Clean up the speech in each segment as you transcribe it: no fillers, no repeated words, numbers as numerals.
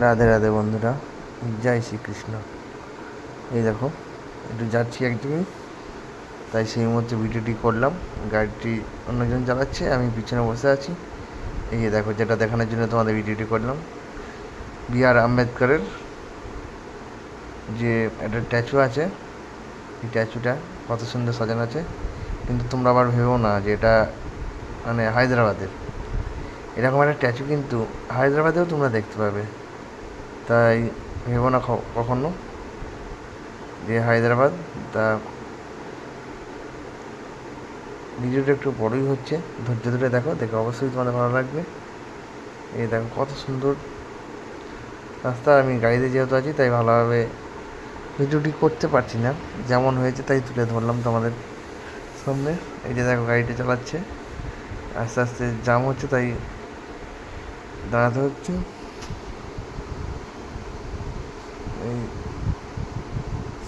রাধে রাধে বন্ধুরা, জয় শ্রীকৃষ্ণ। এই দেখো, একটু যাচ্ছি একদিকে, তাই সেই মুহূর্তে ভিডিওটি করলাম। গাড়িটি অন্যজন চালাচ্ছে, আমি পিছনে বসে আছি। এই যে দেখো, যেটা দেখানোর জন্য তোমাদের ভিডিওটি করলাম, বি.আর. আম্বেদকরের যে একটা স্ট্যাচু আছে, এই স্ট্যাচুটা কত সুন্দর সাজানো আছে। কিন্তু তোমরা আবার ভেবো না যে এটা মানে হায়দ্রাবাদের। এরকম একটা স্ট্যাচু কিন্তু হায়দ্রাবাদেও তোমরা দেখতে পাবে, তাই ভেবো না কখনো যে হায়দ্রাবাদ। তা ভিডিওটা একটু বড়ই হচ্ছে, ধৈর্য ধরে দেখো, দেখে অবশ্যই তোমাদের ভালো লাগবে। এই দেখো কত সুন্দর রাস্তা। আমি গাড়িতে যেহেতু আছি তাই ভালোভাবে ভিডিওটি করতে পারছি না, যেমন হয়েছে তাই তুলে ধরলাম তোমাদের সামনে। এই যে দেখো, গাড়িটা চালাচ্ছে, আস্তে আস্তে জাম হচ্ছে তাই দাঁড়াতে হচ্ছে। এই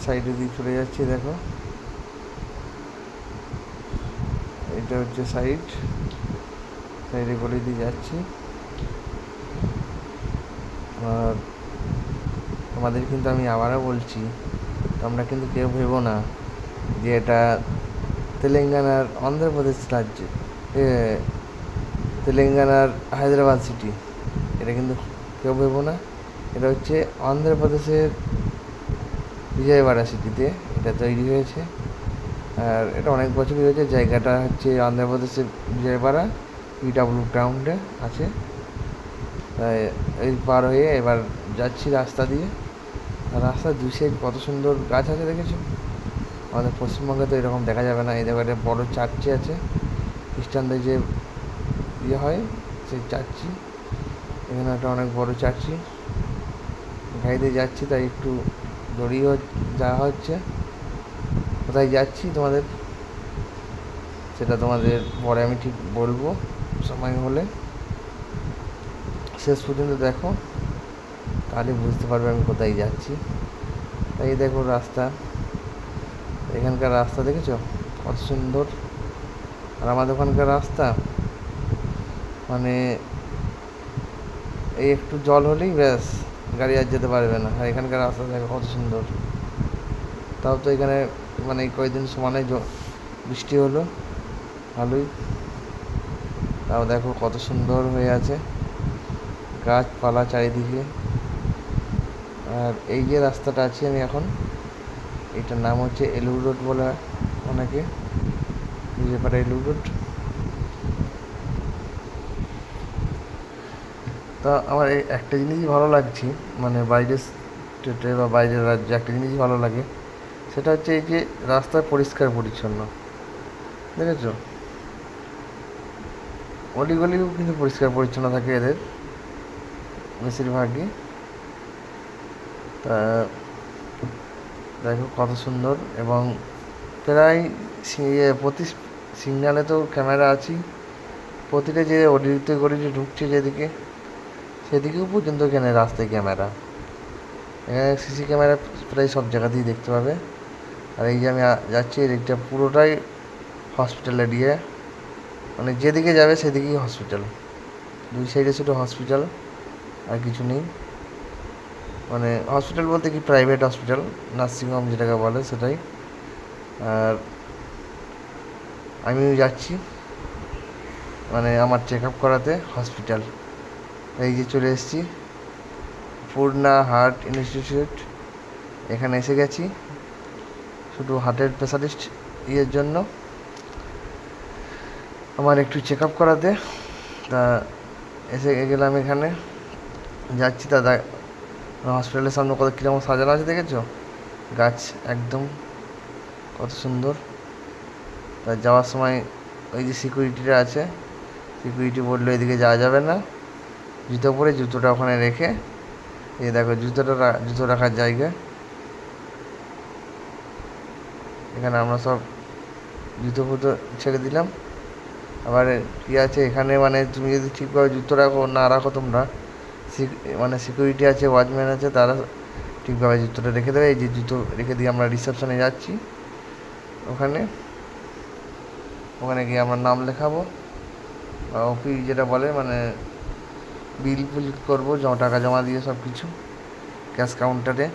সাইডে দিয়ে চলে যাচ্ছি, দেখো এটা হচ্ছে সাইডে গলি দিয়ে যাচ্ছি। আর তোমাদের কিন্তু আমি আবারও বলছি, তোমরা কিন্তু কেউ ভেবো না যে এটা তেলেঙ্গানার অন্ধ্রপ্রদেশ রাজ্যে, তেলেঙ্গানার হায়দ্রাবাদ সিটি। এটা কিন্তু কেউ ভেবো না, এটা হচ্ছে অন্ধ্রপ্রদেশের বিজয়ওয়াড়া সিটিতে এটা তৈরি হয়েছে। আর এটা অনেক বছরই হয়েছে। জায়গাটা হচ্ছে অন্ধ্রপ্রদেশের বিজয়ওয়াড়া পিডাব্লিউ গ্রাউন্ডে আছে। তাই এই পার হয়ে এবার যাচ্ছি রাস্তা দিয়ে। আর রাস্তার দুই সাইড কত সুন্দর গাছ আছে, দেখেছো? আমাদের পশ্চিমবঙ্গে তো এরকম দেখা যাবে না। এই দেখো, একটা বড়ো চার্চি আছে, খ্রিস্টানদের যে ইয়ে হয় সেই চার্চি। এখানে একটা অনেক বড়ো চার্চি। গাড়িতে যাচ্ছি তাই একটু দড়িয়ে যাওয়া হচ্ছে। কোথায় যাচ্ছি তোমাদের সেটা তোমাদের পরে আমি ঠিক বলবো, সময় হলে। শেষ পর্যন্ত দেখো, তাহলে বুঝতে পারবে আমি কোথায় যাচ্ছি। তাই দেখো রাস্তা, এখানকার রাস্তা দেখেছো কত সুন্দর। আর আমাদের ওখানকার রাস্তা মানে এই একটু জল হলেই ব্যাস, গাড়ি আর যেতে পারবে না। আর এখানকার রাস্তা দেখো কত সুন্দর। তাও তো এখানে মানে এই কয়েকদিন সমানে বৃষ্টি হলো ভালোই। তাও দেখো কত সুন্দর হয়ে আছে, গাছপালা চারিদিকে। আর এই যে রাস্তাটা আছি আমি এখন, এটার নাম হচ্ছে এলুর রোড বলে অনেকে, বুঝতে পারে এলুর রোড। তা আমার এই একটা জিনিসই ভালো লাগছে, মানে বাইরের স্টেটে বা বাইরের রাজ্যে একটা জিনিসই ভালো লাগে, সেটা হচ্ছে এই যে রাস্তা পরিষ্কার পরিচ্ছন্ন। দেখেছো, অলিগলিও কিন্তু পরিষ্কার পরিচ্ছন্ন থাকে এদের বেশিরভাগই। তা দেখো কত সুন্দর। এবং প্রায় প্রতি সিগনালে তো ক্যামেরা আছেই, প্রতিটা যে অলিতে গলিতে ঢুকছে যেদিকে সেদিকেও পর্যন্ত এখানে রাস্তায় ক্যামেরা। এখানে সিসি ক্যামেরা প্রায় সব জায়গাতেই দেখতে পাবে। আর এই যে আমি যাচ্ছি, এদিকটা পুরোটাই হসপিটাল এরিয়া, মানে যেদিকে যাবে সেদিকেই হসপিটাল। দুই সাইডে শুধু হসপিটাল, আর কিছু নেই। মানে হসপিটাল বলতে কি, প্রাইভেট হসপিটাল, নার্সিংহোম যেটাকে বলে সেটাই। আর আমিও যাচ্ছি মানে আমার চেক আপ করাতে হসপিটাল। এই যে চলে এসেছি পূর্ণা হার্ট ইনস্টিটিউট, এখানে এসে গেছি শুধু হার্টের স্পেশালিস্ট ইয়ের জন্য, আমার একটু চেক আপ করাতে। তা এসে গেলাম এখানে, যাচ্ছি। তা হসপিটালের সামনে কত কীরকম সাজানো আছে দেখেছো, গাছ একদম কত সুন্দর। তা যাওয়ার সময় ওই যে সিকিউরিটিটা আছে, সিকিউরিটি বললো এদিকে যাওয়া যাবে না, জুতো পরে জুতোটা ওখানে রেখে। এই দেখো জুতো রাখার জায়গা, এখানে আমরা সব জুতো ফুতো ছেড়ে দিলাম। আবার কী আছে এখানে, মানে তুমি যদি ঠিকভাবে জুতো রাখো না রাখো তোমরা, মানে সিকিউরিটি আছে, ওয়াচম্যান আছে, তারা ঠিকভাবে জুতোটা রেখে দেবে। এই যে জুতো রেখে দিয়ে আমরা রিসেপশনে যাচ্ছি, ওখানে গিয়ে আমরা নাম লেখাবো, বা ওপি যেটা বলে, মানে বিল ফিল করবো, টাকা জমা দিয়ে সব কিছু ক্যাশ কাউন্টারে।